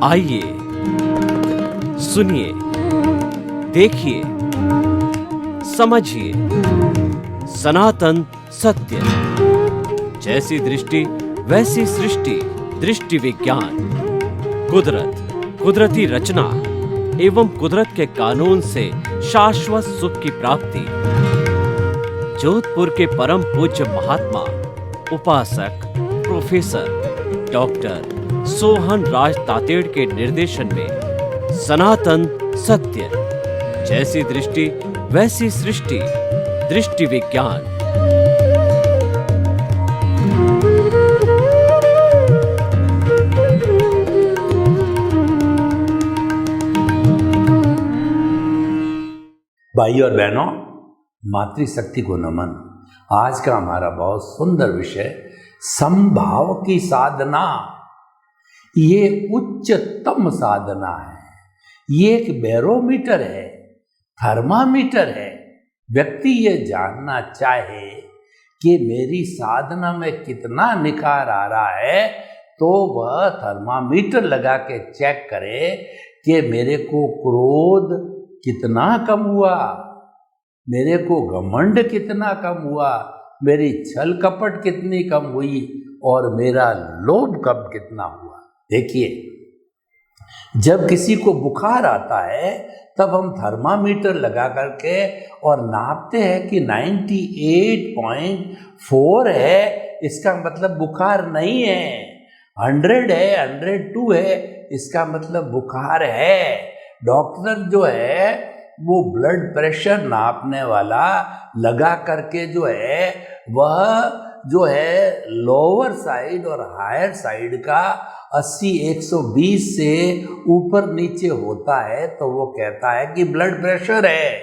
आइए सुनिए, देखिए, समझिए सनातन सत्य। जैसी दृष्टि वैसी सृष्टि, दृष्टि विज्ञान। कुदरत, कुदरती रचना एवं कुदरत के कानून से शाश्वत सुख की प्राप्ति। जोधपुर के परम पूज्य महात्मा उपासक प्रोफेसर डॉक्टर सोहन राज तातेड़ के निर्देशन में सनातन सत्य। जैसी दृष्टि वैसी सृष्टि, दृष्टि विज्ञान। भाई और बहनों, मातृशक्ति को नमन। आज का हमारा बहुत सुंदर विषय समभाव की साधना। ये उच्चतम साधना है। ये एक बैरोमीटर है, थर्मामीटर है। व्यक्ति ये जानना चाहे कि मेरी साधना में कितना निखार आ रहा है, तो वह थर्मामीटर लगा के चेक करे कि मेरे को क्रोध कितना कम हुआ, मेरे को घमंड कितना कम हुआ, मेरी छल कपट कितनी कम हुई और मेरा लोभ कम कितना हुआ। देखिए, जब किसी को बुखार आता है तब हम थर्मामीटर लगा करके और नापते हैं कि 98.4 है, इसका मतलब बुखार नहीं है। 100 है, 102 है, इसका मतलब बुखार है। डॉक्टर जो है वो ब्लड प्रेशर नापने वाला लगा करके जो है वह जो है लोअर साइड और हायर साइड का 80-120 से ऊपर नीचे होता है तो वो कहता है कि ब्लड प्रेशर है।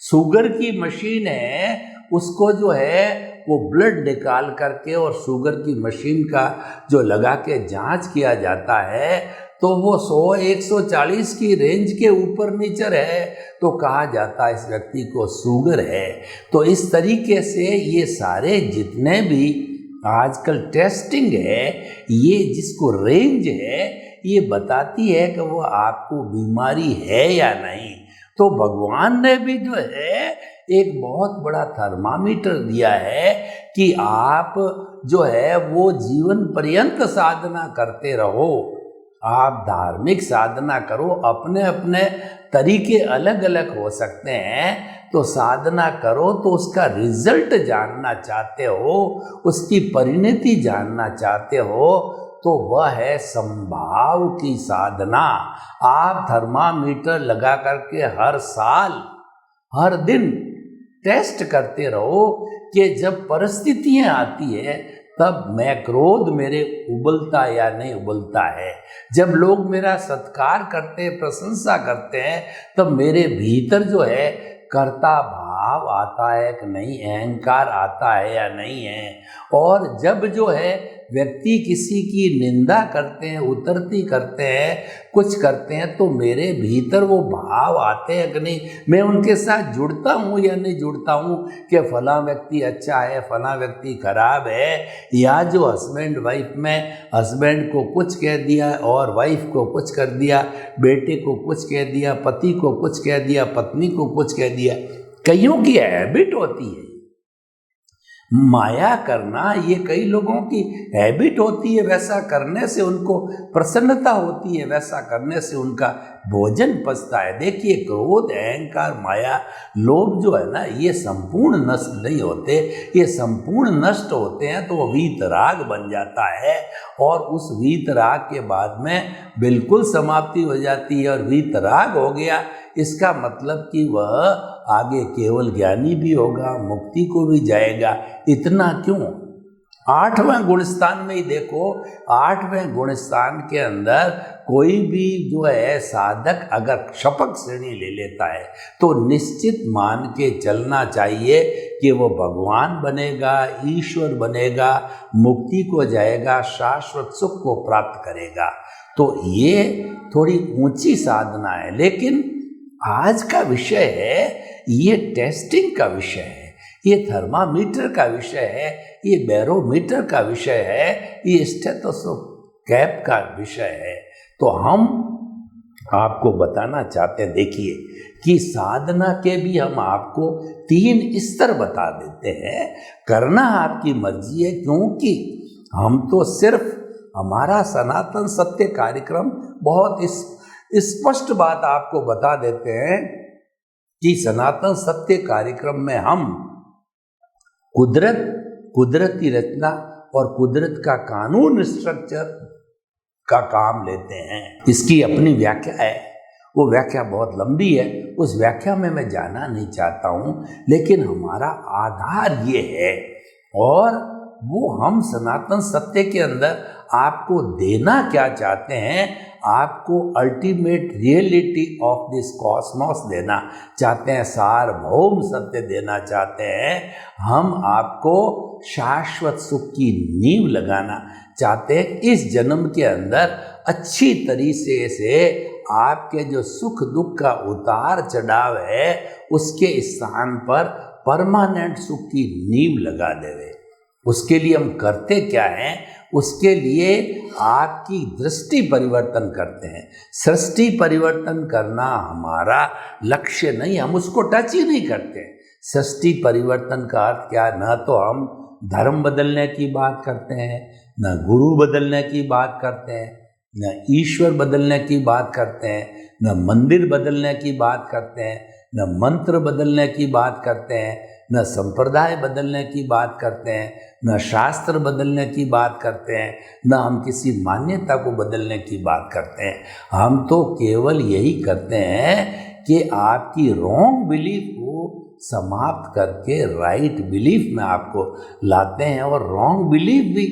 शुगर की मशीन है, उसको जो है वो ब्लड निकाल करके और शुगर की मशीन का जो लगा के जांच किया जाता है तो वो 100-140 की रेंज के ऊपर नीचे है तो कहा जाता है इस व्यक्ति को शुगर है। तो इस तरीके से ये सारे जितने भी आजकल टेस्टिंग है, ये जिसको रेंज है, ये बताती है कि वो आपको बीमारी है या नहीं। तो भगवान ने भी जो है एक बहुत बड़ा थर्मामीटर दिया है कि आप जो है वो जीवन पर्यंत साधना करते रहो। आप धार्मिक साधना करो, अपने अपने तरीके अलग अलग हो सकते हैं, तो साधना करो। तो उसका रिजल्ट जानना चाहते हो, उसकी परिणति जानना चाहते हो, तो वह है समभाव की साधना। आप थर्मामीटर लगा करके हर साल हर दिन टेस्ट करते रहो कि जब परिस्थितियां आती है तब मैं क्रोध मेरे उबलता या नहीं उबलता है। जब लोग मेरा सत्कार करते हैं, प्रशंसा करते हैं, तब मेरे भीतर जो है कर्ता भाव आता है कि नहीं, अहंकार आता है या नहीं है। और जब जो है व्यक्ति किसी की निंदा करते हैं, उतरती करते हैं, कुछ करते हैं, तो मेरे भीतर वो भाव आते हैं कि नहीं, मैं उनके साथ जुड़ता हूँ या नहीं जुड़ता हूँ कि फला व्यक्ति अच्छा है, फला व्यक्ति खराब है। या जो हस्बैंड वाइफ में हस्बैंड को कुछ कह दिया और वाइफ को कुछ कर दिया, बेटे को कुछ कह दिया, पति को कुछ कह दिया, पत्नी को कुछ कह दिया। कईयों की हैबिट होती है माया करना, ये कई लोगों की हैबिट होती है। वैसा करने से उनको प्रसन्नता होती है, वैसा करने से उनका भोजन पचता है। देखिए, क्रोध, अहंकार, माया, लोभ जो है ना, ये संपूर्ण नष्ट नहीं होते। ये संपूर्ण नष्ट होते हैं तो वो वीतराग बन जाता है और उस वीतराग के बाद में बिल्कुल समाप्ति हो जाती है। और वीतराग हो गया, इसका मतलब कि वह आगे केवल ज्ञानी भी होगा, मुक्ति को भी जाएगा। इतना क्यों? 8वें गुणस्थान में ही देखो, 8वें गुणस्थान के अंदर कोई भी जो है साधक अगर शपथ श्रेणी ले लेता है तो निश्चित मान के चलना चाहिए कि वो भगवान बनेगा, ईश्वर बनेगा, मुक्ति को जाएगा, शाश्वत सुख को प्राप्त करेगा। तो ये थोड़ी ऊंची साधना है। लेकिन आज का विषय है, ये टेस्टिंग का विषय है, ये थर्मामीटर का विषय है, ये बैरोमीटर का विषय है, ये स्टेथोस्कोप कैप का विषय है। तो हम आपको बताना चाहते हैं, देखिए कि साधना के भी हम आपको 3 स्तर बता देते हैं। करना आपकी मर्जी है, क्योंकि हम तो सिर्फ हमारा सनातन सत्य कार्यक्रम बहुत स्पष्ट बात आपको बता देते हैं कि सनातन सत्य कार्यक्रम में हम कुदरती रचना और कुदरत का कानून स्ट्रक्चर का काम लेते हैं। इसकी अपनी व्याख्या है, वो व्याख्या बहुत लंबी है, उस व्याख्या में मैं जाना नहीं चाहता हूँ, लेकिन हमारा आधार ये है और वो हम सनातन सत्य के अंदर आपको देना क्या चाहते हैं, आपको ultimate reality of this Cosmos देना चाहते हैं, सार्वभौम सत्य देना चाहते हैं। हम आपको शाश्वत सुख की नींव लगाना चाहते हैं। इस जन्म के अंदर अच्छी तरीके से आपके जो सुख दुख का उतार चढ़ाव है, उसके स्थान पर परमानेंट सुख की नींव लगा देवे। उसके लिए हम करते क्या हैं, उसके लिए आपकी दृष्टि परिवर्तन करते हैं। सृष्टि परिवर्तन करना हमारा लक्ष्य नहीं, हम उसको टच ही नहीं करते। सृष्टि परिवर्तन का अर्थ क्या, न तो हम धर्म बदलने की बात करते हैं, न गुरु बदलने की बात करते हैं, न ईश्वर बदलने की बात करते हैं, न मंदिर बदलने की बात करते हैं, न मंत्र बदलने की बात करते हैं, न संप्रदाय बदलने की बात करते हैं, न शास्त्र बदलने की बात करते हैं, न हम किसी मान्यता को बदलने की बात करते हैं। हम तो केवल यही करते हैं कि आपकी रॉन्ग बिलीफ को समाप्त करके राइट बिलीफ में आपको लाते हैं। और रॉन्ग बिलीफ भी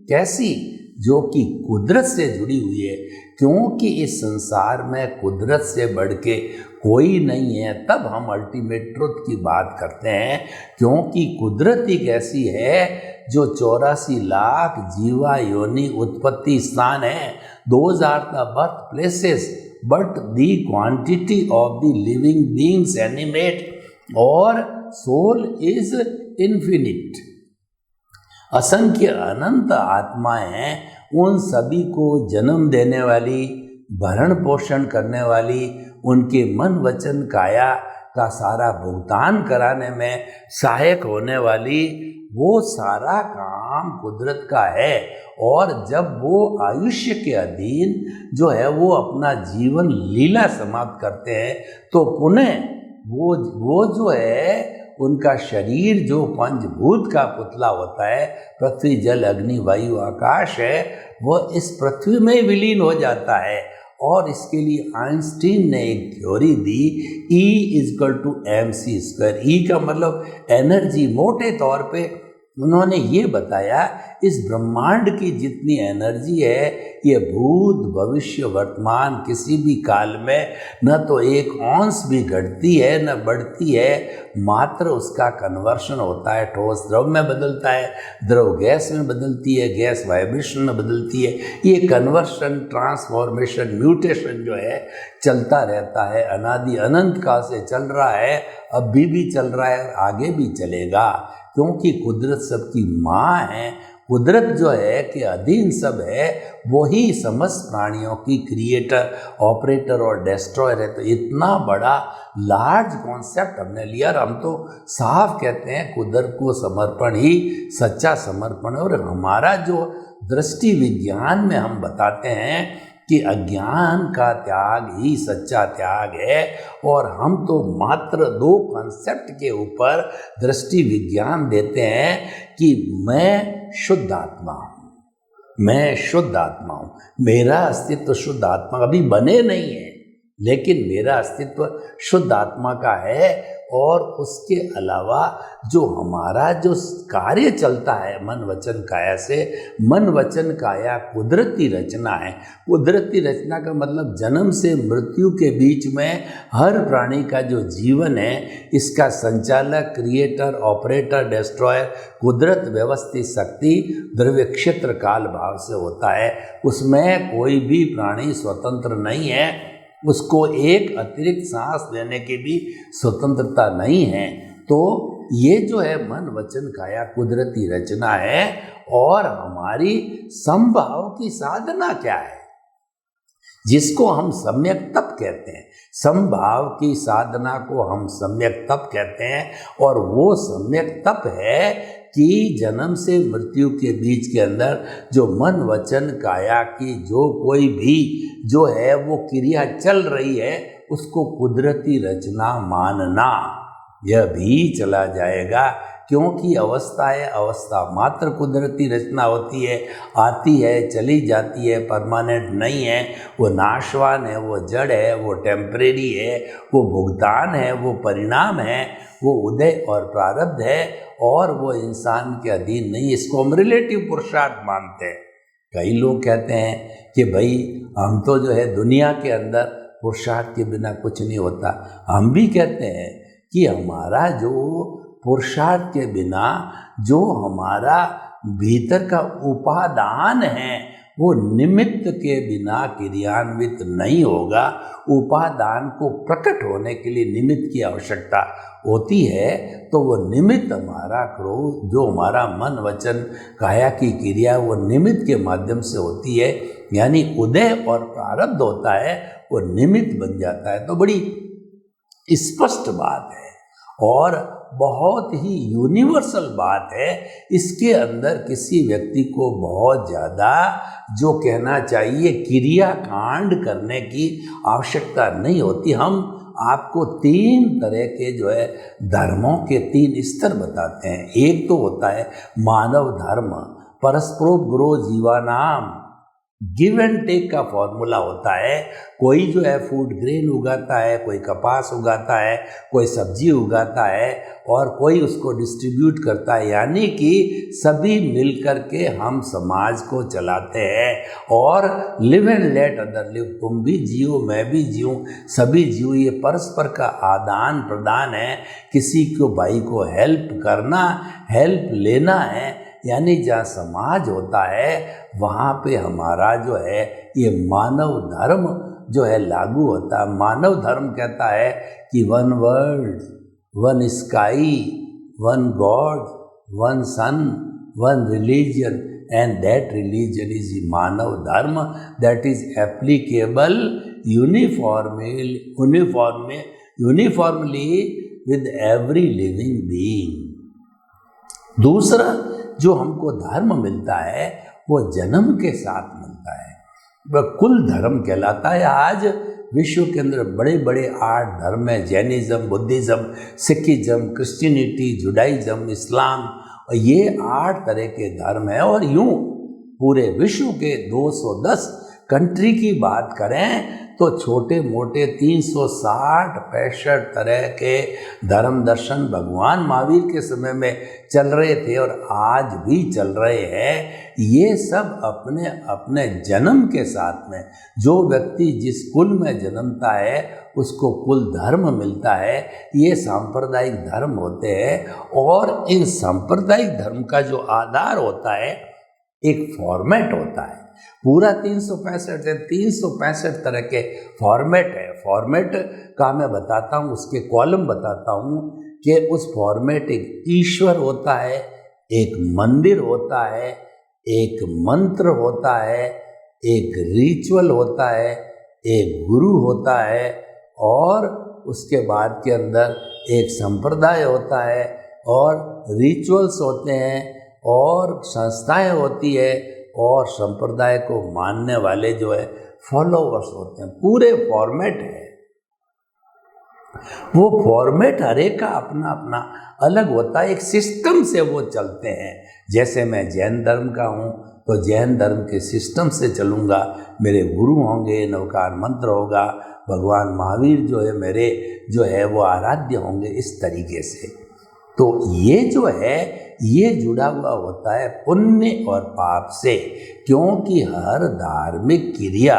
कैसी, जो कि कुदरत से जुड़ी हुई है, क्योंकि इस संसार में कुदरत से बढ़ के कोई नहीं है। तब हम अल्टीमेट ट्रुथ की बात करते हैं, क्योंकि कुदरत एक ऐसी है जो 84 लाख जीवा योनि उत्पत्ति स्थान है। Those are the birth places but the quantity of the living beings animate और सोल इज इन्फिनिट। असंख्य अनंत आत्माएं हैं, उन सभी को जन्म देने वाली, भरण पोषण करने वाली, उनके मन वचन काया का सारा भुगतान कराने में सहायक होने वाली, वो सारा काम कुदरत का है। और जब वो आयुष्य के अधीन जो है वो अपना जीवन लीला समाप्त करते हैं, तो पुनः वो जो है उनका शरीर जो पंचभूत का पुतला होता है, पृथ्वी जल अग्नि वायु आकाश है, वो इस पृथ्वी में विलीन हो जाता है। और इसके लिए आइंस्टीन ने एक थ्योरी दी, E=mc²। ई का मतलब एनर्जी। मोटे तौर पे उन्होंने ये बताया, इस ब्रह्मांड की जितनी एनर्जी है, ये भूत भविष्य वर्तमान किसी भी काल में न तो एक औंस भी घटती है न बढ़ती है, मात्र उसका कन्वर्शन होता है। ठोस द्रव में बदलता है, द्रव गैस में बदलती है, गैस वाइब्रेशन में बदलती है। ये कन्वर्शन, ट्रांसफॉर्मेशन, म्यूटेशन जो है चलता रहता है, अनादि अनंत काल से चल रहा है, अभी भी चल रहा है, आगे भी चलेगा, क्योंकि कुदरत सबकी माँ है। कुदरत जो है कि अधीन सब है, वही समस्त प्राणियों की क्रिएटर, ऑपरेटर और डिस्ट्रॉयर है। तो इतना बड़ा लार्ज कॉन्सेप्ट हमने लिया और हम तो साफ कहते हैं कुदरत को समर्पण ही सच्चा समर्पण है। और हमारा जो दृष्टि विज्ञान में हम बताते हैं कि अज्ञान का त्याग ही सच्चा त्याग है। और हम तो मात्र 2 कॉन्सेप्ट के ऊपर दृष्टि विज्ञान देते हैं कि मैं शुद्ध आत्मा हूँ, मैं शुद्ध आत्मा हूँ, मेरा अस्तित्व शुद्ध आत्मा अभी बने नहीं है, लेकिन मेरा अस्तित्व शुद्ध आत्मा का है। और उसके अलावा जो हमारा जो कार्य चलता है मन वचन काया से, मन वचन काया कुदरती रचना है। कुदरती रचना का मतलब जन्म से मृत्यु के बीच में हर प्राणी का जो जीवन है, इसका संचालक, क्रिएटर, ऑपरेटर, डिस्ट्रॉयर कुदरत व्यवस्थित शक्ति द्रव्य क्षेत्र काल भाव से होता है। उसमें कोई भी प्राणी स्वतंत्र नहीं है, उसको एक अतिरिक्त सांस लेने की भी स्वतंत्रता नहीं है। तो ये जो है मन वचन काया कुदरती रचना है। और हमारी समभाव की साधना क्या है, जिसको हम सम्यक तप कहते हैं। समभाव की साधना को हम सम्यक तप कहते हैं। और वो सम्यक तप है कि जन्म से मृत्यु के बीच के अंदर जो मन वचन काया की जो कोई भी जो है वो क्रिया चल रही है, उसको कुदरती रचना मानना। यह भी चला जाएगा, क्योंकि अवस्था है, अवस्था मात्र कुदरती रचना होती है, आती है चली जाती है, परमानेंट नहीं है। वो नाशवान है, वो जड़ है, वो टेम्परेरी है, वो भुगतान है, वो परिणाम है, वो उदय और प्रारब्ध है, और वो इंसान के अधीन नहीं। इसको हम रिलेटिव पुरुषार्थ मानते हैं। कई लोग कहते हैं कि भाई हम तो जो है दुनिया के अंदर पुरुषार्थ के बिना कुछ नहीं होता। हम भी कहते हैं कि हमारा जो पुरुषार्थ के बिना जो हमारा भीतर का उपादान है वो निमित्त के बिना क्रियान्वित नहीं होगा। उपादान को प्रकट होने के लिए निमित्त की आवश्यकता होती है। तो वो निमित्त हमारा क्रोध, जो हमारा मन वचन काया की क्रिया, वो निमित्त के माध्यम से होती है। यानी उदय और प्रारब्ध होता है, वो निमित्त बन जाता है। तो बड़ी स्पष्ट बात है और बहुत ही यूनिवर्सल बात है। इसके अंदर किसी व्यक्ति को बहुत ज़्यादा जो कहना चाहिए क्रिया कांड करने की आवश्यकता नहीं होती। हम आपको 3 तरह के जो है धर्मों के 3 स्तर बताते हैं। एक तो होता है मानव धर्म, परस्परोपग्रो जीवानाम, गिव एंड टेक का फॉर्मूला होता है। कोई जो है फूड ग्रेन उगाता है, कोई कपास उगाता है, कोई सब्जी उगाता है और कोई उसको डिस्ट्रीब्यूट करता है। यानी कि सभी मिलकर के हम समाज को चलाते हैं। और live and let other live, तुम भी जियो मैं भी जीऊँ, सभी जियो। ये परस्पर का आदान प्रदान है। किसी को भाई को हेल्प करना, हेल्प लेना है। यानी जहाँ समाज होता है वहाँ पे हमारा जो है ये मानव धर्म जो है लागू होता है। मानव धर्म कहता है कि 1 world, 1 sky, 1 God, 1 sun, 1 religion, and that religion is मानव धर्म that is applicable uniformly with every living being. दूसरा जो हमको धर्म मिलता है वो जन्म के साथ मिलता है, वह कुल धर्म कहलाता है। आज विश्व के अंदर बड़े बड़े 8 धर्म हैं, Jainism, Buddhism, Sikhism, Christianity, Judaism, इस्लाम, और ये 8 तरह के धर्म हैं। और यूँ पूरे विश्व के 210 कंट्री की बात करें तो छोटे मोटे 360-65 तरह के धर्म दर्शन भगवान महावीर के समय में चल रहे थे और आज भी चल रहे हैं। ये सब अपने अपने जन्म के साथ में, जो व्यक्ति जिस कुल में जन्मता है उसको कुल धर्म मिलता है। ये सांप्रदायिक धर्म होते हैं। और इन सांप्रदायिक धर्म का जो आधार होता है एक फॉर्मेट होता है। पूरा 365 तरह के फॉर्मेट है। फॉर्मेट का मैं बताता हूँ, उसके कॉलम बताता हूँ कि उस फॉर्मेट एक ईश्वर होता है, एक मंदिर होता है, एक मंत्र होता है, एक रिचुअल होता है, एक गुरु होता है, और उसके बाद के अंदर एक संप्रदाय होता है, और रिचुअल्स होते हैं, और संस्थाएं होती है, और संप्रदाय को मानने वाले जो है फॉलोवर्स होते हैं। पूरे फॉर्मेट है। वो फॉर्मेट हर एक का अपना अपना अलग होता है। एक सिस्टम से वो चलते हैं। जैसे मैं जैन धर्म का हूँ तो जैन धर्म के सिस्टम से चलूँगा। मेरे गुरु होंगे, नवकार मंत्र होगा, भगवान महावीर जो है मेरे जो है वो आराध्य होंगे, इस तरीके से। तो ये जो है ये जुड़ा हुआ होता है पुण्य और पाप से, क्योंकि हर धार्मिक क्रिया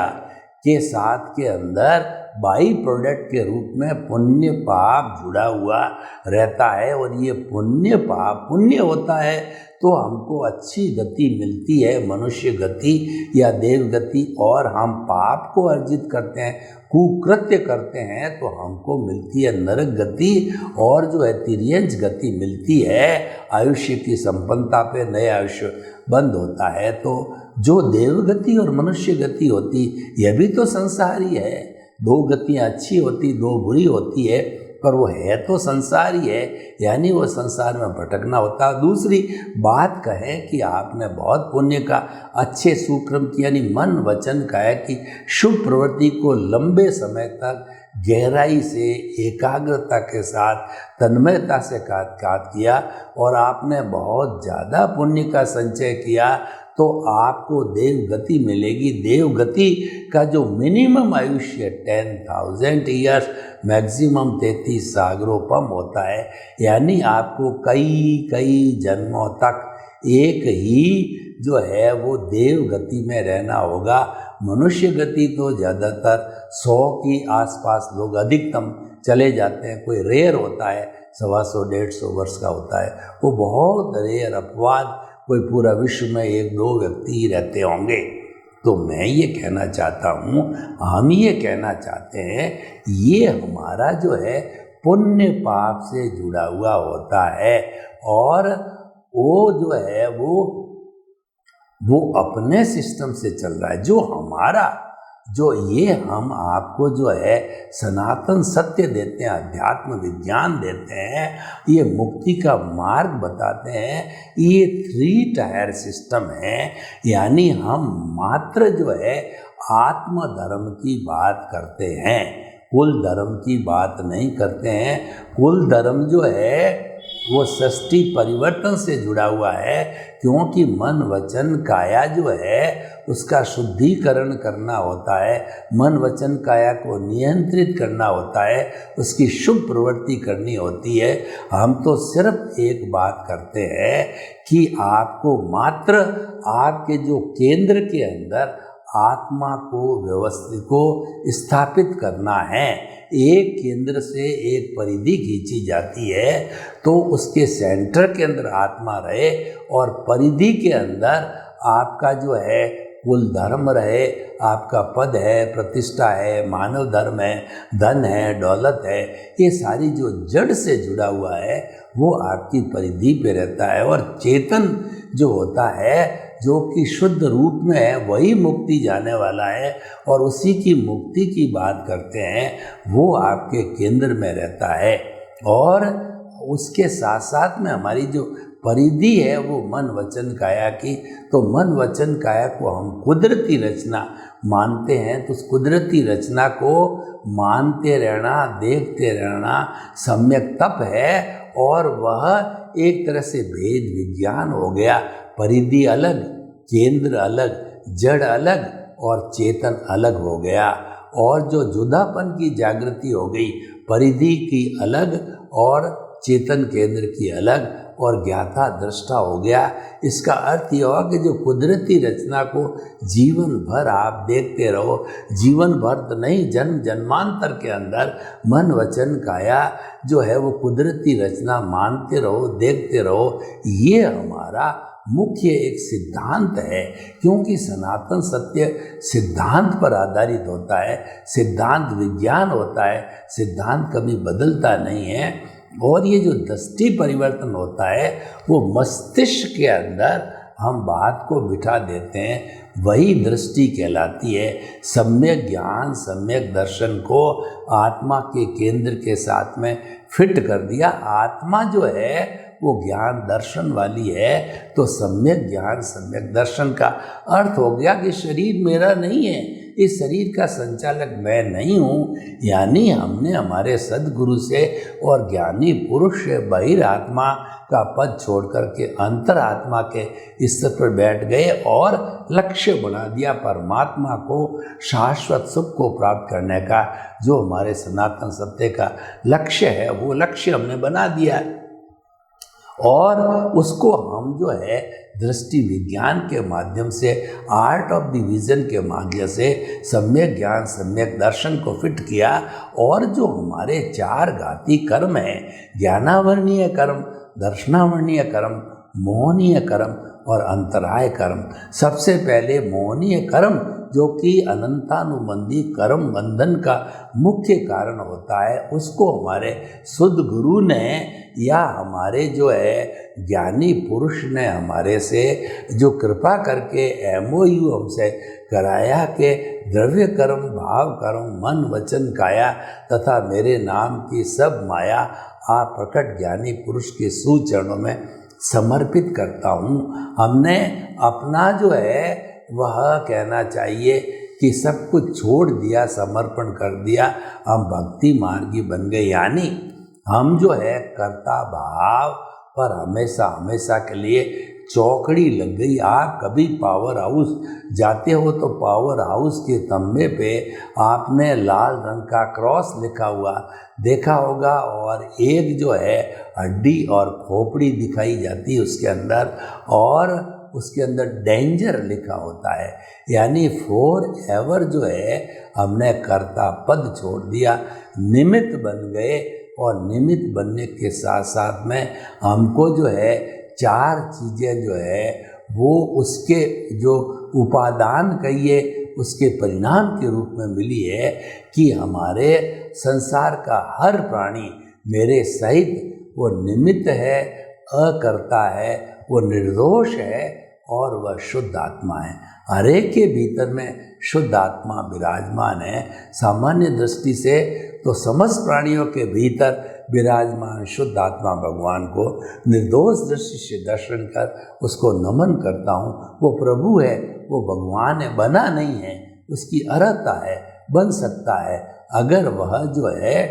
के साथ के अंदर बाई प्रोडक्ट के रूप में पुण्य पाप जुड़ा हुआ रहता है, और ये पुण्य पाप पुण्य होता है तो हमको अच्छी गति मिलती है, मनुष्य गति या देव गति, और हम पाप को अर्जित करते हैं, कुकृत्य करते हैं तो हमको मिलती है नरक गति, और जो है तिर्यंच गति मिलती है, आयुष्य की संपन्नता पे नया आयुष्य बंद होता है। तो जो देव गति और मनुष्य गति होती, यह भी तो संसार ही है। दो गतियाँ अच्छी होती, दो बुरी होती है, पर वो है तो संसार ही है, यानी वो संसार में भटकना होता है। दूसरी बात कहें कि आपने बहुत पुण्य का अच्छे सुक्रम की, यानी मन वचन काया की शुभ प्रवृत्ति को लंबे समय तक गहराई से, एकाग्रता के साथ, तन्मयता से काट किया, और आपने बहुत ज़्यादा पुण्य का संचय किया, तो आपको देव गति मिलेगी। देव गति का जो मिनिमम आयुष्य 10,000 ईयर्स, मैक्सिमम 33 सागरोपम होता है, यानी आपको कई जन्मों तक एक ही जो है वो देव गति में रहना होगा। मनुष्य गति तो ज़्यादातर 100 की आसपास लोग अधिकतम चले जाते हैं, कोई रेयर होता है 125-150 वर्ष का होता है, वो बहुत रेयर अपवाद, कोई पूरा विश्व में 1-2 व्यक्ति ही रहते होंगे। तो मैं ये कहना चाहता हूँ, हम ये कहना चाहते हैं, ये हमारा जो है पुण्य पाप से जुड़ा हुआ होता है, और वो जो है वो अपने सिस्टम से चल रहा है। जो हमारा जो ये हम आपको जो है सनातन सत्य देते हैं, अध्यात्म विज्ञान देते हैं, ये मुक्ति का मार्ग बताते हैं, ये 3 टायर सिस्टम है। यानी हम मात्र जो है आत्म धर्म की बात करते हैं, कुल धर्म की बात नहीं करते हैं। कुल धर्म जो है वो सृष्टि परिवर्तन से जुड़ा हुआ है, क्योंकि मन वचन काया जो है उसका शुद्धिकरण करना होता है, मन वचन काया को नियंत्रित करना होता है, उसकी शुभ प्रवृत्ति करनी होती है। हम तो सिर्फ एक बात करते हैं कि आपको मात्र आपके जो केंद्र के अंदर आत्मा को व्यवस्थित को स्थापित करना है। एक केंद्र से एक परिधि खींची जाती है, तो उसके सेंटर के अंदर आत्मा रहे, और परिधि के अंदर आपका जो है कुल धर्म रहे, आपका पद है, प्रतिष्ठा है, मानव धर्म है, धन है, दौलत है, ये सारी जो जड़ से जुड़ा हुआ है वो आपकी परिधि पे रहता है। और चेतन जो होता है, जो कि शुद्ध रूप में है, वही मुक्ति जाने वाला है, और उसी की मुक्ति की बात करते हैं, वो आपके केंद्र में रहता है। और उसके साथ साथ में हमारी जो परिधि है वो मन वचन काया की, तो मन वचन काया को हम कुदरती रचना मानते हैं। तो उस कुदरती रचना को मानते रहना, देखते रहना सम्यक तप है, और वह एक तरह से भेद विज्ञान हो गया। परिधि अलग, केंद्र अलग, जड़ अलग और चेतन अलग हो गया, और जो जुदापन की जागृति हो गई, परिधि की अलग और चेतन केंद्र की अलग, और ज्ञाता दृष्टा हो गया। इसका अर्थ यह हुआ कि जो कुदरती रचना को जीवन भर आप देखते रहो, जीवन भर तो नहीं, जन्म जन्मांतर के अंदर मन वचन काया जो है वो कुदरती रचना मानते रहो, देखते रहो। ये हमारा मुख्य एक सिद्धांत है, क्योंकि सनातन सत्य सिद्धांत पर आधारित होता है, सिद्धांत विज्ञान होता है, सिद्धांत कभी बदलता नहीं है। और ये जो दृष्टि परिवर्तन होता है वो मस्तिष्क के अंदर हम बात को बिठा देते हैं, वही दृष्टि कहलाती है। सम्यक ज्ञान, सम्यक दर्शन को आत्मा के केंद्र के साथ में फिट कर दिया। आत्मा जो है वो ज्ञान दर्शन वाली है, तो सम्यक ज्ञान सम्यक दर्शन का अर्थ हो गया कि शरीर मेरा नहीं है, इस शरीर का संचालक मैं नहीं हूँ। यानी हमने हमारे सद्गुरु से और ज्ञानी पुरुष से बहिरात्मा का पद छोड़ करके अंतरात्मा के स्तर पर बैठ गए और लक्ष्य बना दिया परमात्मा को, शाश्वत सुख को प्राप्त करने का। जो हमारे सनातन सत्य का लक्ष्य है वो लक्ष्य हमने बना दिया है। और उसको हम जो है दृष्टि विज्ञान के माध्यम से, आर्ट ऑफ द विजन के माध्यम से सम्यक ज्ञान सम्यक दर्शन को फिट किया। और जो हमारे 4 घाती कर्म हैं, ज्ञानावर्णीय कर्म, दर्शनावर्णीय कर्म, मोहनीय कर्म और अंतराय कर्म। सबसे पहले मोहनीय कर्म, जो कि अनंतानुबंधी कर्म बंधन का मुख्य कारण होता है, उसको हमारे शुद्ध गुरु ने या हमारे जो है ज्ञानी पुरुष ने हमारे से जो कृपा करके MOU हमसे कराया कि द्रव्य कर्म, भाव कर्म, मन वचन काया तथा मेरे नाम की सब माया आप प्रकट ज्ञानी पुरुष के सुचरणों में समर्पित करता हूँ। हमने अपना जो है वह कहना चाहिए कि सब कुछ छोड़ दिया, समर्पण कर दिया, हम भक्ति मार्गी बन गए। यानी हम जो है कर्ता भाव पर हमेशा हमेशा के लिए चौकड़ी लग गई। आप कभी पावर हाउस जाते हो तो पावर हाउस के तंबे पे आपने लाल रंग का क्रॉस लिखा हुआ देखा होगा, और एक जो है हड्डी और खोपड़ी दिखाई जाती है उसके अंदर, और उसके अंदर डेंजर लिखा होता है। यानी फॉर एवर जो है हमने कर्ता पद छोड़ दिया, निमित्त बन गए। और निमित्त बनने के साथ साथ में हमको जो है 4 चीज़ें जो है वो उसके जो उपादान कहिए उसके परिणाम के रूप में मिली है कि हमारे संसार का हर प्राणी मेरे सहित वो निमित्त है, अकर्ता है, वो निर्दोष है और वह शुद्ध आत्मा है। हर एक के भीतर में शुद्ध आत्मा विराजमान है। सामान्य दृष्टि से तो समस्त प्राणियों के भीतर विराजमान शुद्ध आत्मा भगवान को निर्दोष दृष्टि से दर्शन कर उसको नमन करता हूँ। वो प्रभु है, वो भगवान है, बना नहीं है, उसकी अर्हता है, बन सकता है। अगर वह जो है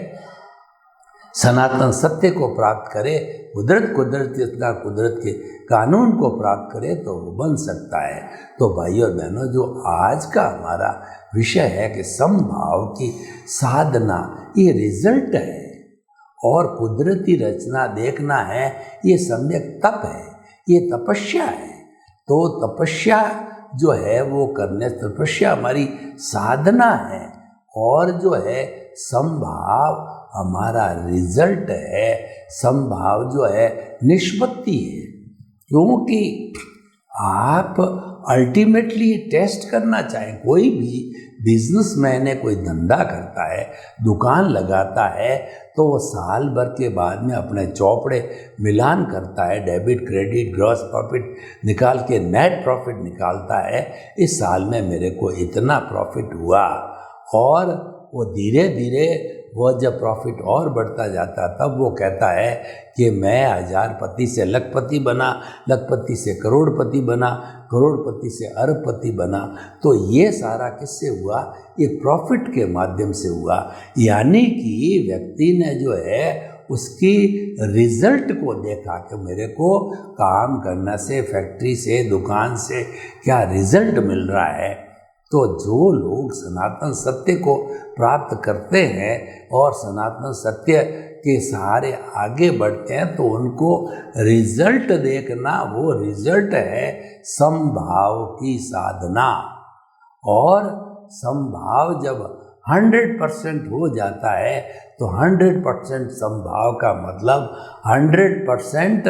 सनातन सत्य को प्राप्त करे, कुदरत के कानून को प्राप्त करे तो वो बन सकता है। तो भाइयों और बहनों, जो आज का हमारा विषय है कि समभाव की साधना, ये रिजल्ट है और कुदरती रचना देखना है, ये सम्यक तप है, ये तपस्या है। तो तपस्या जो है वो करने, तपस्या हमारी साधना है और जो है समभाव हमारा रिजल्ट है। समभाव जो है निष्पत्ति है, क्योंकि आप अल्टीमेटली टेस्ट करना चाहें, कोई भी बिजनेसमैन है, कोई धंधा करता है, दुकान लगाता है, तो वो साल भर के बाद में अपने चौपड़े मिलान करता है, डेबिट क्रेडिट ग्रॉस प्रॉफिट निकाल के नेट प्रॉफिट निकालता है। इस साल में मेरे को इतना प्रॉफिट हुआ, और वो धीरे धीरे वह जब प्रॉफिट और बढ़ता जाता तब वो कहता है कि मैं हजारपति से लखपति बना, लखपति से करोड़पति बना, करोड़पति से अरबपति बना। तो ये सारा किससे हुआ? ये प्रॉफिट के माध्यम से हुआ। यानी कि व्यक्ति ने जो है उसकी रिजल्ट को देखा कि मेरे को काम करने से, फैक्ट्री से, दुकान से क्या रिजल्ट मिल रहा है। तो जो लोग सनातन सत्य को प्राप्त करते हैं और सनातन सत्य के सहारे आगे बढ़ते हैं, तो उनको रिजल्ट देखना, वो रिजल्ट है समभाव की साधना। और समभाव जब 100% हो जाता है तो 100% समभाव का मतलब 100%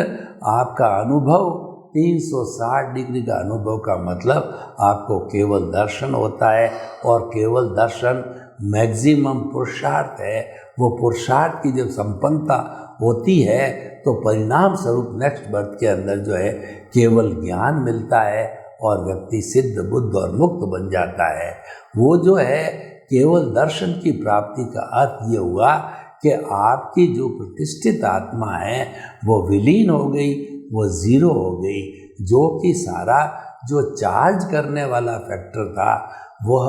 आपका अनुभव, 360 डिग्री का अनुभव का मतलब आपको केवल दर्शन होता है। और केवल दर्शन मैक्सिमम पुरुषार्थ है। वो पुरुषार्थ की जब संपन्नता होती है तो परिणाम स्वरूप नेक्स्ट बर्थ के अंदर जो है केवल ज्ञान मिलता है और व्यक्ति सिद्ध, बुद्ध और मुक्त बन जाता है। वो जो है केवल दर्शन की प्राप्ति का अर्थ ये हुआ कि आपकी जो प्रतिष्ठित आत्मा है वो विलीन हो गई, वो ज़ीरो हो गई। जो कि सारा जो चार्ज करने वाला फैक्टर था वह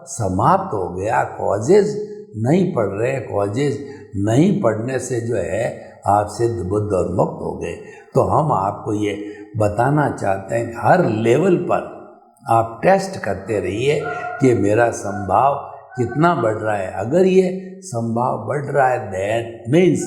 समाप्त हो गया। कॉजेज नहीं पड़ रहे, कॉजेज नहीं पड़ने से जो है आप सिद्ध, बुद्ध और मुक्त हो गए। तो हम आपको ये बताना चाहते हैं कि हर लेवल पर आप टेस्ट करते रहिए कि मेरा संभाव कितना बढ़ रहा है। अगर ये संभाव बढ़ रहा है, that means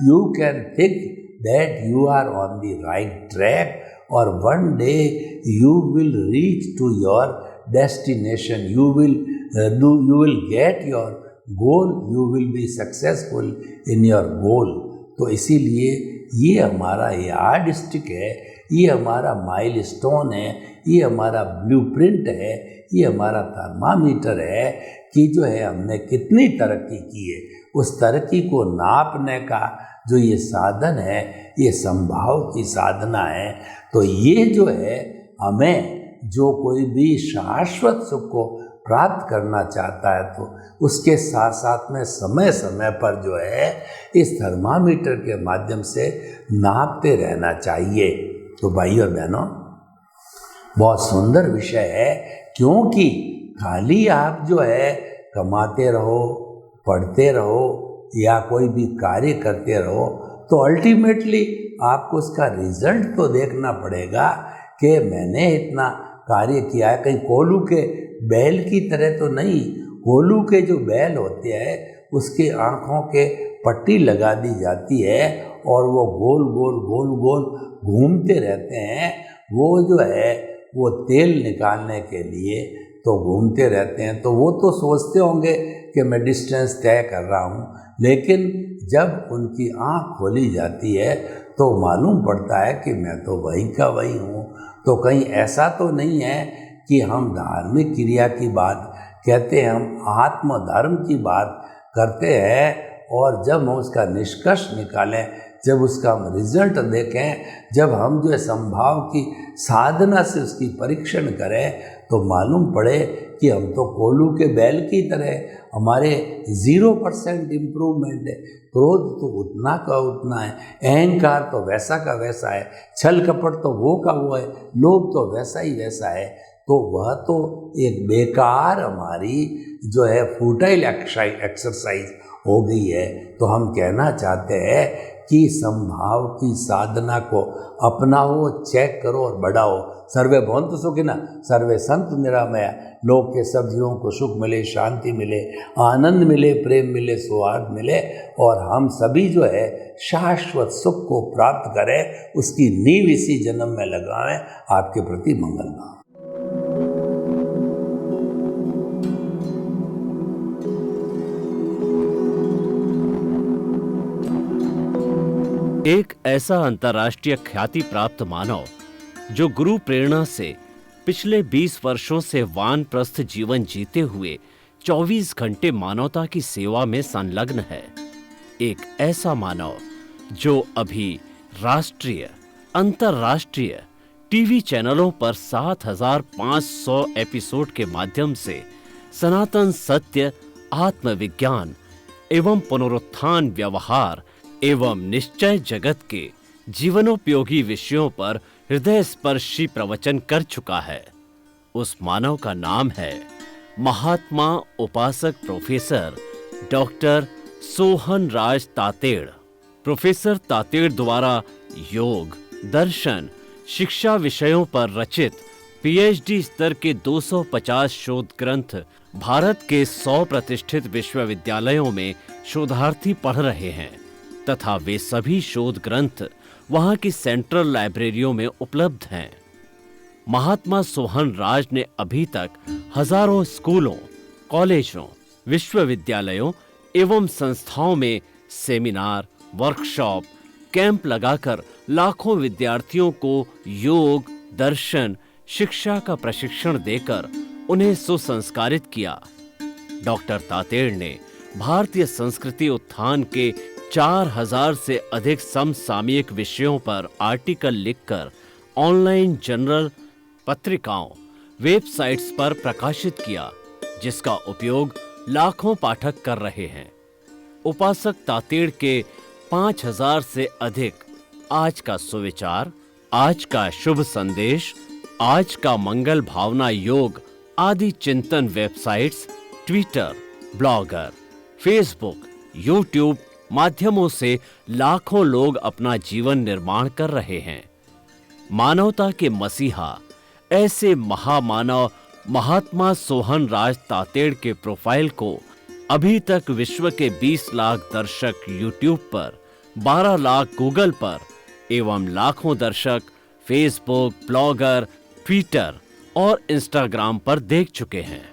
you can think that you are on the right track, or one day you will reach to your destination. You will get your goal. You will be successful in your goal. तो इसीलिए ये हमारा yard stick है, ये हमारा milestone है, ये हमारा ब्लूप्रिंट है, ये हमारा थर्मामीटर है कि जो है हमने कितनी तरक्की की है। उस तरक्की को नापने का जो ये साधन है, ये संभाव की साधना है। तो ये जो है हमें जो कोई भी शाश्वत सुख को प्राप्त करना चाहता है तो उसके साथ साथ में समय समय पर जो है इस थर्मामीटर के माध्यम से नापते रहना चाहिए। तो भाई और बहनों, बहुत सुंदर विषय है, क्योंकि खाली आप जो है कमाते रहो, पढ़ते रहो या कोई भी कार्य करते रहो तो अल्टीमेटली आपको उसका रिजल्ट तो देखना पड़ेगा कि मैंने इतना कार्य किया है। कहीं कोल्हू के बैल की तरह तो नहीं। कोल्हू के जो बैल होते हैं उसके आँखों के पट्टी लगा दी जाती है और वो गोल गोल गोल गोल घूमते रहते हैं। वो जो है वो तेल निकालने के लिए तो घूमते रहते हैं। तो वो तो सोचते होंगे कि मैं डिस्टेंस तय कर रहा हूँ, लेकिन जब उनकी आँख खोली जाती है तो मालूम पड़ता है कि मैं तो वही का वही हूँ। तो कहीं ऐसा तो नहीं है कि हम धार्मिक क्रिया की बात कहते हैं, हम आत्मधर्म की बात करते हैं, और जब हम उसका निष्कर्ष निकालें, जब उसका हम रिजल्ट देखें, जब हम जो है संभाव की साधना से उसकी परीक्षण करें तो मालूम पड़े कि हम तो कोल्हू के बैल की तरह, हमारे 0% इम्प्रूवमेंट है। क्रोध तो उतना का उतना है, अहंकार तो वैसा का वैसा है, छल कपट तो वो का वो है, लोभ तो वैसा ही वैसा है। तो वह तो एक बेकार हमारी जो है फुटाइल एक्सरसाइज हो गई है। तो हम कहना चाहते हैं कि संभाव की साधना को अपनाओ, चेक करो और बढ़ाओ। सर्वे भवन्तु सुखिनः, सर्वे सन्तु निरामया। लोक के सब जीवों को सुख मिले, शांति मिले, आनंद मिले, प्रेम मिले, सौहार्द मिले, और हम सभी जो है शाश्वत सुख को प्राप्त करें, उसकी नींव इसी जन्म में लगाएं। आपके प्रति मंगल भाव। एक ऐसा अंतर्राष्ट्रीय ख्याति प्राप्त मानव जो गुरु प्रेरणा से पिछले 20 वर्षों से वानप्रस्थ जीवन जीते हुए 24 घंटे मानवता की सेवा में संलग्न है। एक ऐसा मानव जो अभी राष्ट्रीय, अंतर्राष्ट्रीय टीवी चैनलों पर 7,500 एपिसोड के माध्यम से सनातन सत्य, आत्मविज्ञान एवं पुनरुत्थान व्यवहार एवं निश्चय जगत के जीवनोपयोगी विषयों पर हृदय स्पर्शी प्रवचन कर चुका है। उस मानव का नाम है महात्मा उपासक प्रोफेसर डॉक्टर सोहन राज तातेड़। प्रोफेसर तातेड़ द्वारा योग, दर्शन, शिक्षा विषयों पर रचित पीएचडी स्तर के 250 शोध ग्रंथ भारत के 100 प्रतिष्ठित विश्वविद्यालयों में शोधार्थी पढ़ रहे हैं तथा वे सभी शोध ग्रंथ वहां की सेंट्रल लाइब्रेरियों में उपलब्ध हैं। महात्मा सोहन राज ने अभी तक हजारों स्कूलों, कॉलेजों, विश्वविद्यालयों एवं संस्थाओं में सेमिनार, वर्कशॉप, कैंप लगाकर लाखों विद्यार्थियों को योग, दर्शन, शिक्षा का प्रशिक्षण देकर उन्हें सुसंस्कारित किया। डॉक्टर तातेड़ ने भारतीय संस्कृति उत्थान के 4000 से अधिक समसामयिक विषयों पर आर्टिकल लिखकर ऑनलाइन जर्नल, पत्रिकाओं, वेबसाइट्स पर प्रकाशित किया, जिसका उपयोग लाखों पाठक कर रहे हैं। उपासक तातेड़ के 5000 से अधिक आज का सुविचार, आज का शुभ संदेश, आज का मंगल भावना योग आदि चिंतन websites, Twitter, blogger, Facebook, YouTube माध्यमों से लाखों लोग अपना जीवन निर्माण कर रहे हैं। मानवता के मसीहा ऐसे महामानव महात्मा सोहन राज तातेड़ के प्रोफाइल को अभी तक विश्व के 20 लाख दर्शक यूट्यूब पर, 12 लाख गूगल पर एवं लाखों दर्शक फेसबुक, ब्लॉगर, ट्विटर और इंस्टाग्राम पर देख चुके हैं।